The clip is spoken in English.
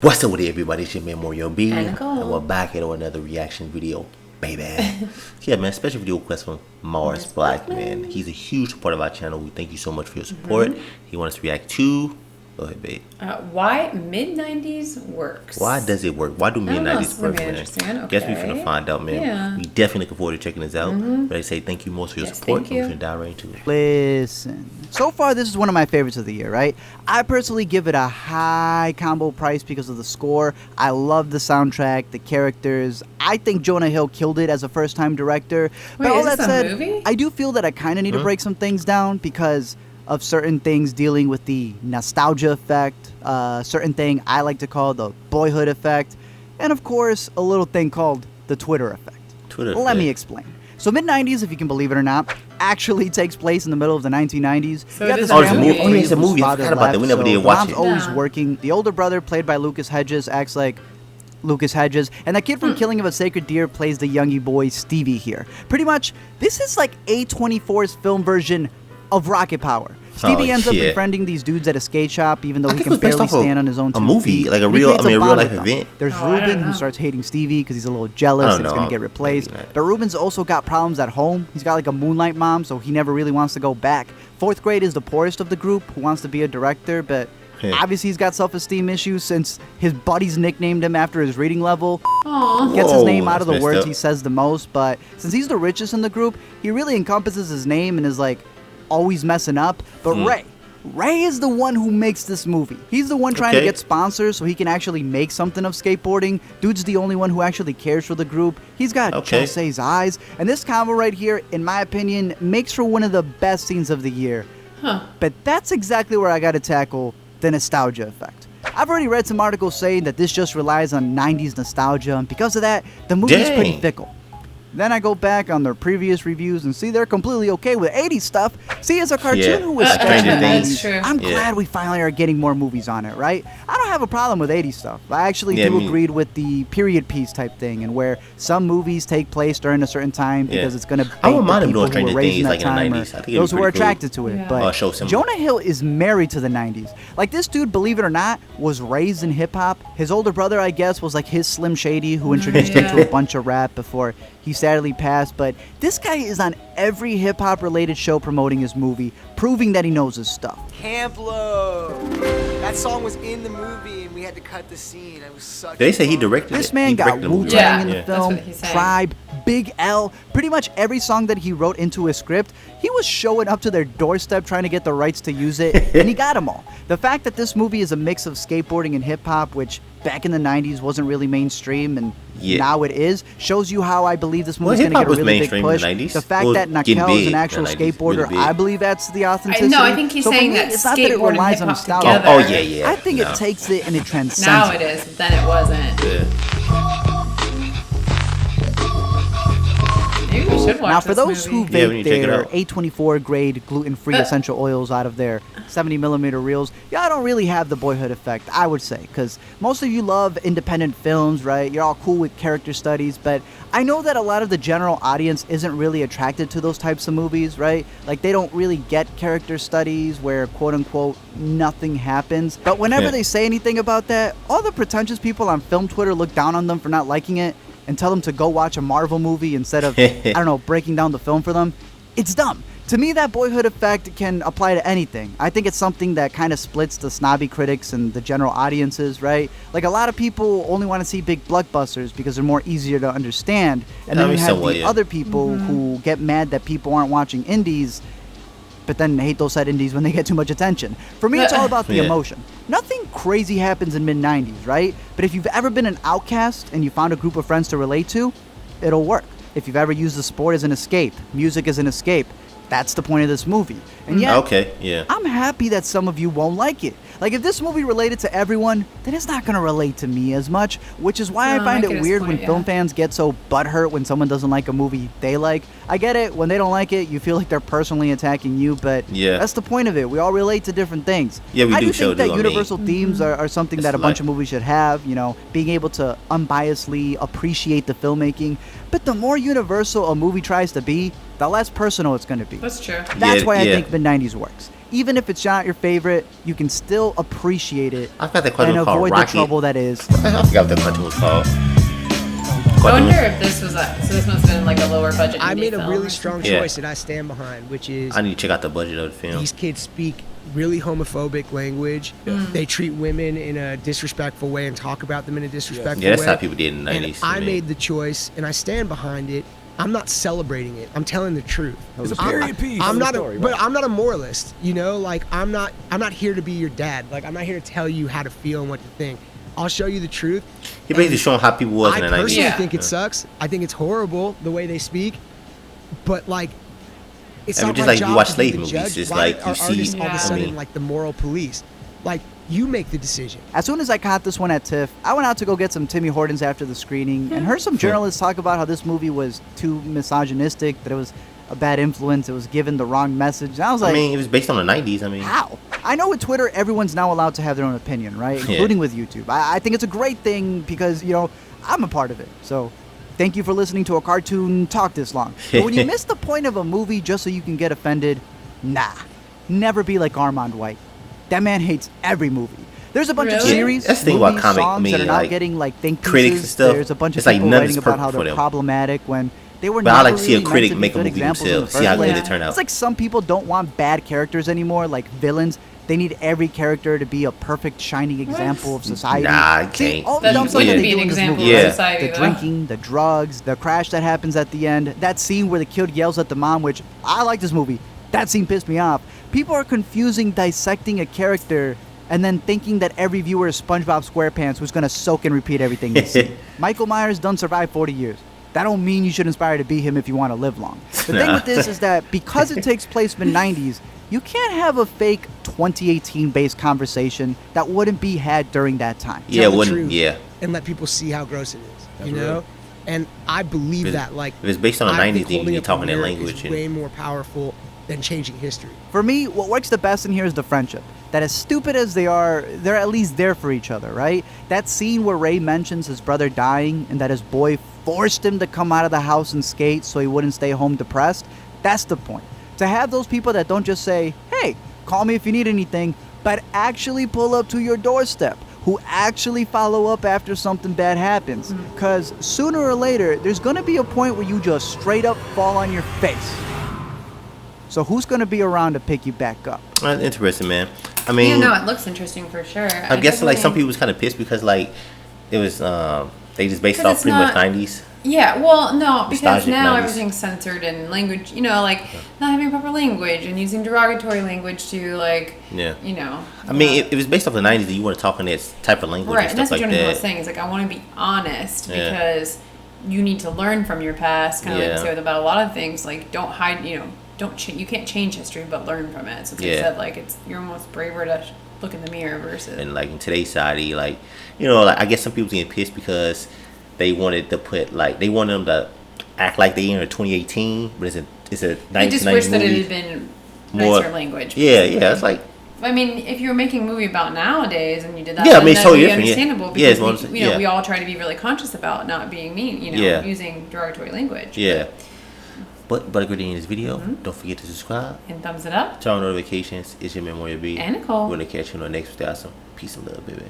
What's up with it, everybody? It's your man Mario B, And and Nicole. we're back at another reaction video, baby. Yeah, man, special video request from Mars Blackman. He's a huge support of our channel. We thank you so much for your support. He wants us to react to, go ahead, babe. Why mid-90s works. Why does it work? Why do me and know, 90s it's gonna work, be man? interesting. Guess we Okay. finna find out, man. Yeah. We definitely looking forward to checking this out. But I say thank you most for your Yes, support. thank you. We finna dive right into it. Listen, so far this is one of my favorites of the year, right? I personally give it a high combo price because of the score. I love the soundtrack, the characters. I think Jonah Hill killed it as a first-time director. Wait, but all is that this a said, movie? I do feel that I kind of need to break some things down because of certain things dealing with the nostalgia effect, certain thing I like to call the boyhood effect, and of course, a little thing called the Twitter effect. Let me explain. So mid-90s, if you can believe it or not, actually takes place in the middle of the 1990s. So You got it is this a movie? family Oh, yeah, it's a whose movie. I father forgot about that. We left, never did so watch mom's it. always Yeah. working. The older brother, played by Lucas Hedges, acts like Lucas Hedges, and that kid from Killing of a Sacred Deer plays the youngie boy Stevie here. Pretty much, this is like A24's film version of Rocket Power. Stevie ends up shit. befriending these dudes at a skate shop, even though I he think it can was based barely off of stand on his own a two movie, feet. like a And he real- creates I mean, a bond real-life with them. event. There's Oh, I don't Ruben, who know. starts hating Stevie because he's a little jealous I and don't he's going know. to get replaced. Maybe not. But Ruben's also got problems at home. He's got like a moonlight mom, so he never really wants to go back. Fourth grade is the poorest of the group, who wants to be a director, but Yeah. obviously he's got self-esteem issues since his buddies nicknamed him after his reading level. Aw. Gets his Whoa, name out that's of the messed words up. he says the most, but since he's the richest in the group, he really encompasses his name and is like always messing up. But Ray is the one who makes this movie. He's the one trying to Okay. get sponsors so he can actually make something of skateboarding. Dude's the only one who actually cares for the group. He's got Okay. Jose's eyes, and this combo right here, in my opinion, makes for one of the best scenes of the year. Huh. But that's exactly where I got to tackle the nostalgia effect. I've already read some articles saying that this just relies on 90s nostalgia, and because of that, the movie's pretty Dang. fickle. Then I go back on their previous reviews and see they're completely okay with 80s stuff. See, as a cartoon Yeah. who was Stranger sketchy in the Things. 90s, True. I'm Yeah. glad we finally are getting more movies on it, right? I don't have a problem with 80s stuff. I actually Yeah, do me- agree with the period piece type thing, and where some movies take place during a certain time Yeah. because it's going to I bait wouldn't the mind him people doing who were Stranger raised in Things, that like, in the time, 90s. I or think it'd those be who are pretty cool. attracted to it. Yeah. But Show some. Jonah Hill is married to the 90s. Like, this dude, believe it or not, was raised in hip-hop. His older brother, I guess, was like his Slim Shady, who introduced him to Yeah. a bunch of rap before he sadly passed. But this guy is on every hip-hop related show promoting his movie, proving that he knows his stuff. Camp Lo. That song was in the movie, and we had to cut the scene. It was such. They a say he bummer. directed This it. man He got directed the movie, Wu-Tang Yeah. in the Yeah. That's film, what he's saying. Tribe, Big L. Pretty much every song that he wrote into his script, he was showing up to their doorstep trying to get the rights to use it, and he got them all. The fact that this movie is a mix of skateboarding and hip-hop, which back in the 90s wasn't really mainstream, and Yeah. now it is, shows you how I believe this movie's going to hip-hop get a was really big mainstream in push. the 90s. The fact Well, that getting Nakel is big an in actual the 90s, really skateboarder, big. I believe that's the authenticity. I think he's So for saying me, that it's not that it skateboard and relies on hip-hop nostalgia. together. Oh, yeah, yeah. I think No. it takes it and it transcends Now it. it is, but then it wasn't. Yeah. Maybe we should watch Now, for this those movie. who Yeah, we need vape to check it their out. A24 grade gluten-free essential oils out of their 70mm reels, y'all don't really have the boyhood effect, I would say, because most of you love independent films, right? You're all cool with character studies, but I know that a lot of the general audience isn't really attracted to those types of movies, right? Like, they don't really get character studies where, quote-unquote, nothing happens. But whenever Yeah. they say anything about that, all the pretentious people on film Twitter look down on them for not liking it and tell them to go watch a Marvel movie instead of, I don't know, breaking down the film for them. It's dumb. To me, that boyhood effect can apply to anything. I think it's something that kind of splits the snobby critics and the general audiences, right? Like, a lot of people only want to see big blockbusters because they're more easier to understand. And I then mean, you have somewhat, the yeah. other people who get mad that people aren't watching indies, but then hate those said indies when they get too much attention. For me, it's all about the Yeah. emotion. Nothing crazy happens in mid-90s, right? But if you've ever been an outcast and you found a group of friends to relate to, it'll work. If you've ever used the sport as an escape, music as an escape, that's the point of this movie. And yet, Okay, yeah. I'm happy that some of you won't like it. Like, if this movie related to everyone, then it's not going to relate to me as much, which is why I No, find I it get his weird point, when film yeah. fans get so butthurt when someone doesn't like a movie they like. I get it. When they don't like it, you feel like they're personally attacking you, but Yeah. that's the point of it. We all relate to different things. Yeah, we I do do show think that do, I mean. universal themes are something that a It's bunch like- of movies should have, you know, being able to unbiasedly appreciate the filmmaking. But the more universal a movie tries to be, the less personal it's going to be. That's true. That's Yeah, why I yeah. think mid-90s works. even if it's not your favorite, you can still appreciate it I forgot that and cartoon was called avoid the Rocky. trouble that is. I forgot what that cartoon was called. I wonder if this was so this must have been like a lower budget. I indie made a film really or strong Yeah. choice that I stand behind, which is I need to check out the budget of the film. these kids speak really homophobic language. They treat women in a disrespectful way and talk about them in a disrespectful Yeah, that's way. how people did in the And 90s. I made the choice, and I stand behind it. I'm not celebrating it. I'm telling the truth. It's a I'm- period piece. I'm not, Story, but right. I'm not a moralist. You know, like I'm not here to be your dad. Like I'm not here to tell you how to feel and what to think. I'll show you the truth. He basically And showing how people was I in the 90s. personally Yeah. think it sucks. I think it's horrible the way they speak. But like, it's I mean, not just my like you job watch to be slave the movies, judge. it's Why like are you see- artists all of Yeah. a sudden I mean- like the moral police? Like you make the decision. As soon as I caught this one at TIFF, I went out to go get some Timmy Hortons after the screening and heard some journalists talk about how this movie was too misogynistic, that it was a bad influence, it was given the wrong message. And I was like, I mean, it was based on the 90s. I mean, how? I know with Twitter, everyone's now allowed to have their own opinion, right? Yeah. Including with YouTube. I think it's a great thing because, you know, I'm a part of it. So thank you for listening to a cartoon talk this long. But when you miss the point of a movie just so you can get offended, nah. Never be like Armand White. That man hates every movie. There's a bunch of Really? series, That's the thing about movies, comic, songs I mean, that are not like, getting like think critics pieces. and stuff, There's a bunch of it's like people none writing is about how perfect for they're them. problematic when they were But I never like to see a really critic meant to be make a good movie examples in the themselves, see how first good place. they turn out. It's like some people don't want bad characters anymore, like villains. They need every character to be a perfect shining example of society. Nah, I See, can't. all the That dumb just stuff that wouldn't they be do an in this example movie, of right? society, The though. drinking, the drugs, the crash that happens at the end, that scene where the kid yells at the mom, which I like this movie. That scene pissed me off. People are confusing dissecting a character and then thinking that every viewer is SpongeBob SquarePants who's gonna soak and repeat everything they see. Michael Myers done survived 40 years. That don't mean you should aspire to be him if you want to live long. The thing with this is that because it takes place in the 90s, you can't have a fake 2018 based conversation that wouldn't be had during that time. Yeah, Tell the wouldn't. truth Yeah. and let people see how gross it is. That's you know, real. and I believe If it's- that like if it's based on the I 90s, think then you holding be up a talking that mirror language is and- way more powerful than changing history. For me, what works the best in here is the friendship. That as stupid as they are, they're at least there for each other, right? That scene where Ray mentions his brother dying and that his boy forced him to come out of the house and skate so he wouldn't stay home depressed, that's the point. To have those people that don't just say, hey, call me if you need anything, but actually pull up to your doorstep, who actually follow up after something bad happens. Because sooner or later, there's going to be a point where you just straight up fall on your face. So who's going to be around to pick you back up? That's interesting, man. I mean, Yeah, no, it looks interesting for sure. I guess like some people was kind of pissed because like it was they just based it 'Cause off it's pretty much not- 90s. Yeah, well, no, because Nostalgic now 90s. everything's censored and language, you know, like not having proper language and using derogatory language to, like, Yeah. you know. I mean, it was based off the 90s that you want to talk in that type of language right, and and that's stuff what like Jonathan was that. saying. It's like, I want to be honest Yeah. because you need to learn from your past, kind of like Yeah. I say with about a lot of things. Like, don't hide, you know, you can't change history, but learn from it. So they Yeah. said, like, you're almost braver to look in the mirror versus. And like in today's society, like like I guess some people getting pissed because they wanted to put like they wanted them to act like they in 2018, but it's a I just 1990 wish that it movie. had been More- nicer language. Yeah, basically. yeah, it's like I mean, if you were making a movie about nowadays and you did that, Yeah, I then mean, it's that would totally be different, yeah. understandable Yeah, it's because one- we, you know, yeah. we all try to be really conscious about not being mean, you know, Yeah. using derogatory language. yeah. But good in this video. Mm-hmm. Don't forget to subscribe. And thumbs it up. Turn on notifications. It's your Memoria B. And Nicole. We're gonna catch you on the next with some peace and love, baby.